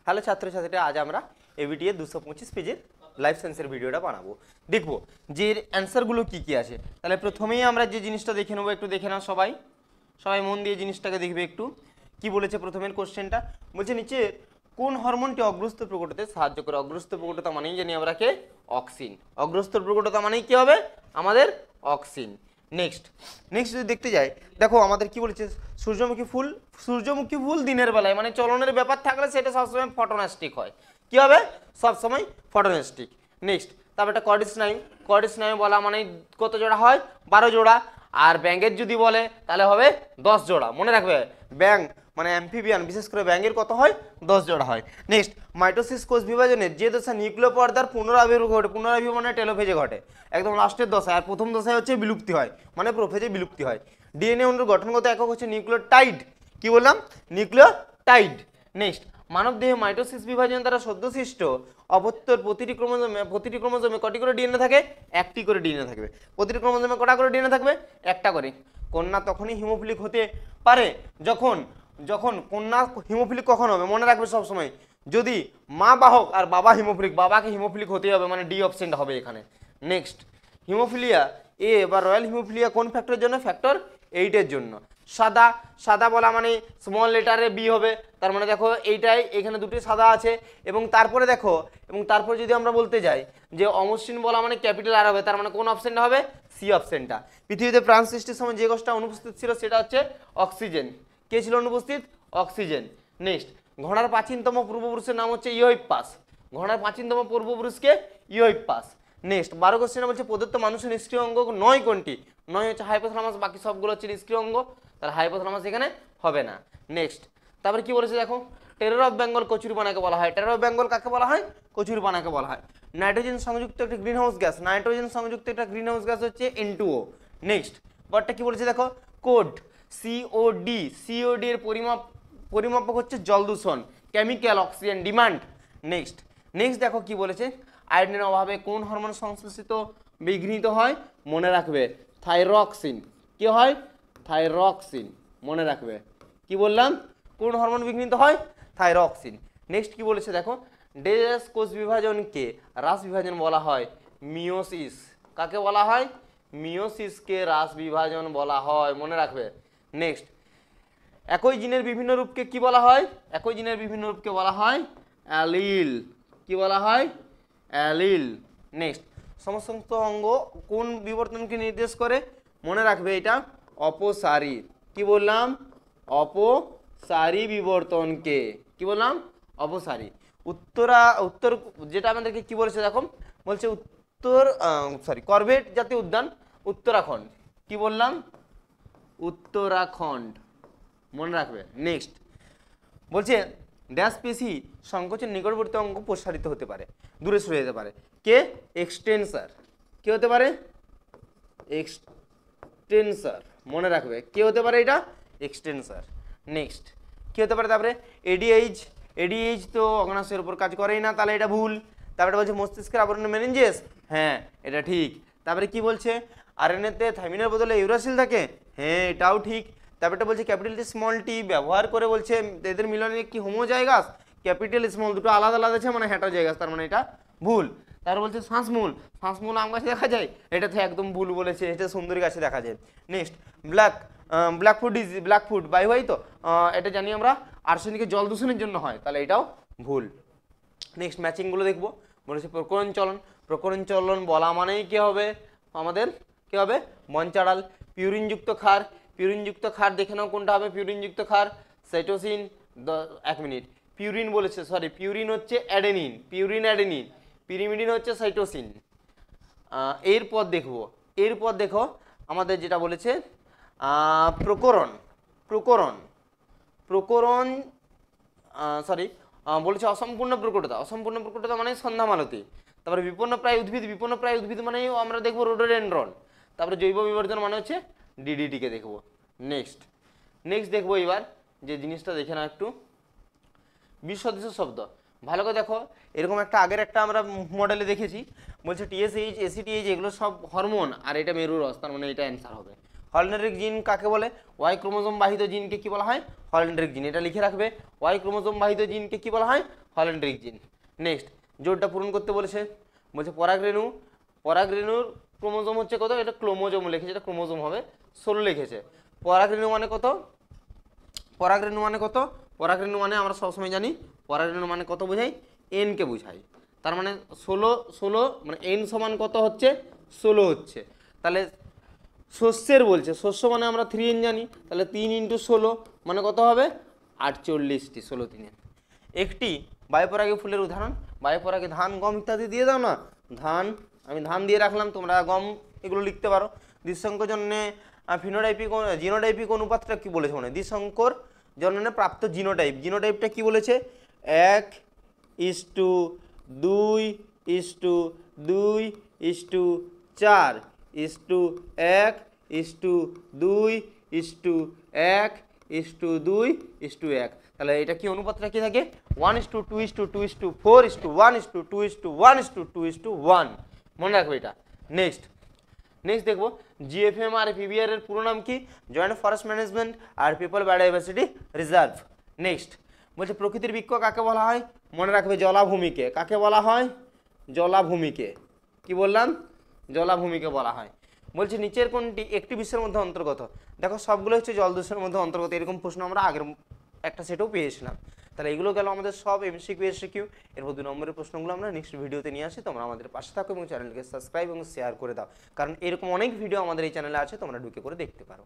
Hello ছাত্রছাত্রীরা, আজ আমরা এবিটি এর 225 পেজের লাইফ সায়েন্সের ভিডিওটা বানাবো। দেখবো যে এর অ্যান্সারগুলো কি কি আছে। তাহলে প্রথমেই আমরা যে জিনিসটা দেখে নেবো, একটু দেখে নাও সবাই, সবাই মন দিয়ে জিনিসটাকে দেখবে একটু। কি বলেছে প্রথমের কোশ্চেনটা, বলছে নিচে কোন হরমোনটি অগ্রস্তর প্রকটতে সাহায্য করে। অগ্রস্তর প্রকটতা মানেই জানি আমরা কে, অক্সিন। অগ্রস্তর প্রকটতা মানেই কি হবে আমাদের, অক্সিন। নেক্সট যদি দেখতে যাই, দেখো আমাদের কি বলেছে, সূর্যমুখী ফুল দিনের বেলায় মানে চলনের ব্যাপার থাকলে সেটা সবসময় ফটোনাস্টিক হয়। কি হবে, সবসময় ফটোনাস্টিক। নেক্সট তারপর একটা কর্ড স্নায়ু বলা মানে কত জোড়া হয়, 12 জোড়া। আর ব্যাঙের যদি বলে তাহলে হবে 10 জোড়া। মনে রাখবে, ব্যাঙ মানে অ্যাম্ফিবিয়ান, বিশেষ করে ব্যাঙের কত হয়, 10 জোড়া হয়। নেক্সট মাইটোসিস কোষ বিভাজনের যে দশা নিউক্লিয় পর্দার পুনরাবির্ভাব ঘটে, পুনরাবির্ভাব মানে টেলোফেজে ঘটে, একদম লাস্টের দশায়। আর প্রথম দশায় হচ্ছে বিলুপ্তি হয়, মানে প্রোফেজে বিলুপ্তি হয়। ডিএনএ অণুর গঠনগত একক হচ্ছে নিউক্লিওটাইড। কি বললাম, নিউক্লিওটাইড। নেক্সট মানব দেহে মাইটোসিস বিভাজন দ্বারা সদ্যসৃষ্ট অপত্যর প্রতিটি ক্রোমোজোমে কটি করে ডিএনএ থাকে, একটি করে ডিএনএ থাকবে। প্রতিটি ক্রোমোজোমে কটা করে ডিএনএ থাকবে, একটা করে। কন্যা তখনই হিমোফিলিক হতে পারে যখন কন্যা হিমোফিলিক কখন হবে, মনে রাখবে সবসময়, যদি মা বাহক আর বাবা হিমোফিলিক, বাবাকে হিমোফিলিক হতেই হবে, মানে ডি অপশনটা হবে এখানে। নেক্সট হিমোফিলিয়া এ বা রয়্যাল হিমোফিলিয়া কোন ফ্যাক্টরের জন্য, ফ্যাক্টর 8-এর জন্য। সাদা বলা মানে স্মল লেটারে বি হবে, তার মানে দেখো এইটাই, এখানে দুটি সাদা আছে। এবং তারপরে দেখো, তারপর যদি আমরা বলতে যাই যে অমসৃণ বলা মানে ক্যাপিটাল আর হবে, তার মানে কোন অপশনটা হবে, সি অপশনটা। পৃথিবীতে প্রাণ সৃষ্টির সময় যে গাছটা অনুপস্থিত ছিল সেটা হচ্ছে অক্সিজেন। কে ছিল অনুপস্থিত, অক্সিজেন। নেক্সট ঘোড়ার প্রাচীনতম পূর্বপুরুষের নাম হচ্ছে ইওহিপ্পাস। ঘোড়ার প্রাচীনতম পূর্বপুরুষকে ইওহিপ্পাস। নেক্সট 12 কোশ্চেনে বলছে প্রদত্ত মানুষের নিষ্ক্রিয় অঙ্গ নয় কোনটি। নয় হচ্ছে হাইপোথ্যালামাস, বাকি সবগুলো হচ্ছে নিষ্ক্রিয় অঙ্গ, তার হাইপোথ্যালামাস এখানে হবে না। নেক্সট তারপরে কি বলেছে দেখো, টেরর অফ বেঙ্গল কচুরিপানাকে বলা হয়। টেরর অফ বেঙ্গল কাকে বলা হয়, কচুরিপানাকে বলা হয়। নাইট্রোজেন সংযুক্ত একটা গ্রিনহাউস গ্যাস হচ্ছে N2O। নেক্সট পরটা কি বলেছে দেখো, কোড COD এর পরিমাপক হচ্ছে জল দূষণ, কেমিক্যাল, অক্সিজেন ডিমান্ড। নেক্সট দেখো কি বলেছে, আয়োডিনের অভাবে কোন হরমোন সংশ্লেষিত বিঘ্নিত হয়, মনে রাখবে থাইরক্সিন। কি হয়, থাইরক্সিন। মনে রাখবে কি বললাম, কোন হরমোন বিঘ্নিত হয়, থাইরক্সিন। নেক্সট কি বলেছে দেখো, ডেস কোষ বিভাজনকে হ্রাস বিভাজন বলা হয়, মিওসিস। কাকে বলা হয়, মিওসিসকে হ্রাস বিভাজন বলা হয়, মনে রাখবে। নেক্সট একই জিনের বিভিন্ন রূপকে কি বলা হয়, বলা হয় অ্যালিল। কি বলা হয়, অ্যালিল। নেক্সট সমস্ত অঙ্গ কোন বিবর্তনকে নির্দেশ করে, মনে রাখবে এটা অপসারী। কি বললাম, অপসারী বিবর্তনকে। কি বললাম, অপসারী। উত্তর যেটা আমাদেরকে কি বলেছে দেখো, বলছে করবেট জাতীয় উদ্যান উত্তরাখণ্ড। কি বললাম, উত্তরাখণ্ড। মনে রাখবে। নেক্সট বলছে ড্যাশ পেশি সংকোচের নিকটবর্তী অঙ্গ প্রসারিত হতে পারে, দূরে সরে যেতে পারে। কে, এক্সটেন্সার। কি হতে পারে, এক্সটেন্সার। মনে রাখবে কে হতে পারে, এটা এক্সটেন্সার। নেক্সট কি হতে পারে, তারপরে এডিএইচ তো অগ্নাশয়ের উপর কাজ করেই না, তাহলে এটা ভুল। তারপরে বলছে মস্তিষ্কের আবরণে মেনিনজেস, হ্যাঁ এটা ঠিক। তারপরে কি বলছে, আরএনএতে থাইমিনের বদলে ইউরাসিল থাকে, হ্যাঁ এটাও ঠিক। তারপরে বলছে ক্যাপিটাল টি স্মল টি ব্যবহার করে বলছে এদের মিলনে কি হোমোজাইগাস, ক্যাপিটাল স্মল দুটো আলাদা আছে মানে হেটারোজাইগাস, তার মানে এটা ভুল। তারপর বলছে শ্বাসমূল আম গাছে দেখা যায়, এটা তো একদম ভুল বলেছে, এটা সুন্দরী গাছে দেখা যায়। নেক্সট ব্ল্যাকফুট বায়ুবাহিত, এটা জানি আমরা আর্সেনিকের জল দূষণের জন্য হয়, তাহলে এটাও ভুল। নেক্সট ম্যাচিংগুলো দেখবো। বলেছে প্রকরণ চলন বলা মানেই কি হবে আমাদের, কি হবে মঞ্চাড়াল। পিউরিনযুক্ত ক্ষার দেখে নাও কোনটা হবে, পিউরিনযুক্ত ক্ষার সাইটোসিন। 1 মিনিট, পিউরিন বলেছে, সরি পিউরিন হচ্ছে অ্যাডেনিন, পিরিমিডিন হচ্ছে সাইটোসিন। এরপর দেখো আমাদের যেটা বলেছে প্রকরণ বলেছে অসম্পূর্ণ প্রকটতা মানে সন্ধ্যামালতি। তারপরে বিপন্ন প্রায় উদ্ভিদ মানে আমরা দেখবো রোডোডেনড্রন। তারপরে জৈব বিবর্ধন মানে হচ্ছে ডিডিটিকে দেখবো। নেক্সট দেখবো এবার যে জিনিসটা দেখে না একটু, বিসদৃশ শব্দ ভালো করে দেখো। এরকম একটা আগের একটা আমরা মডেলে দেখেছি, বলছে টিএসএইচ, এসিটিএইচ এগুলো সব হরমোন, আর এটা মেরুরস, তার মানে এটা অ্যান্সার হবে। হলডেনড্রিক জিন কাকে বলে, ওয়াই ক্রোমোজোম বাহিত জিনকে কি বলা হয়, হলডেনড্রিক জিন। এটা লিখে রাখবে, ওয়াই ক্রোমোজোম বাহিত জিনকে কি বলা হয়, হল্যান্ড্রিক জিন। নেক্সট, জোরটা পূরণ করতে বলেছে, বলছে পরাগরেণুর ক্রোমোজোম হচ্ছে কত, এটা ক্রোমোজোম লিখেছে, এটা ক্রোমোজোম হবে 16 লিখেছে। পরাগরেণু মানে কত, পরাগরেণু মানে কত, পরাগরেণু মানে আমরা সবসময় জানি পরাগরেণু মানে কত বোঝাই, এন কে বোঝাই। তার মানে 16 মানে এন সমান কত হচ্ছে, 16 হচ্ছে। তাহলে শস্যের বলছে, শস্য মানে আমরা 3n জানি, তাহলে 3 × 16 মানে কত হবে, 48টি, 16 3। একটি বায়ুপরাগী ফুলের উদাহরণ, বায়ুপরাগী ধান, গম ইত্যাদি দিয়ে দাও না, ধান, আমি ধান দিয়ে রাখলাম, তোমরা গম এগুলো লিখতে পারো। দ্বিসংকর জন্যে ফিনোটাইপিক জিনোটাইপিক অনুপাতটা কি বলেছে, মানে দ্বিসংকর জন্যে প্রাপ্ত জিনোটাইপ, জিনোটাইপটা কি বলেছে, 1:2:1:2:1:1:2:1। তাহলে এটা কি অনুপাতটা কি থাকে, 1:2:2:4:1:1:2:1। মনে রাখবে এটা। নেক্সট দেখবো জিএফএম আর পিবিআর এর পুরো নাম কি, জয়েন্ট ফরেস্ট ম্যানেজমেন্ট আর পিপল বায়োডাইভার্সিটি রিজার্ভ। নেক্সট বলছে প্রকৃতির বৃক্ষ কাকে বলা হয়, মনে রাখবে জলাভূমিকে, কাকে বলা হয়, জলাভূমিকে, কি বললাম, জলাভূমিকে বলা হয়। বলছে নিচের কোনটি একটি বিশ্বের মধ্যে অন্তর্গত, দেখো সবগুলো হচ্ছে জলদস্যুর মধ্যে অন্তর্গত, এরকম প্রশ্ন আমরা আগের একটা সেটেও পেয়েছিলাম। তাহলে এগুলো গেল আমাদের সব এমসিকিউ এসকিউ। এরপর 2 নম্বরের প্রশ্নগুলো আমরা নেক্সট ভিডিওতে নিয়ে আসি। তোমরা আমাদের পাশে থাকো এবং চ্যানেলকে সাবস্ক্রাইব এবং শেয়ার করে দাও, কারণ এরকম অনেক ভিডিও আমাদের এই চ্যানেলে আছে, তোমরা ঢুকে করে দেখতে পারো।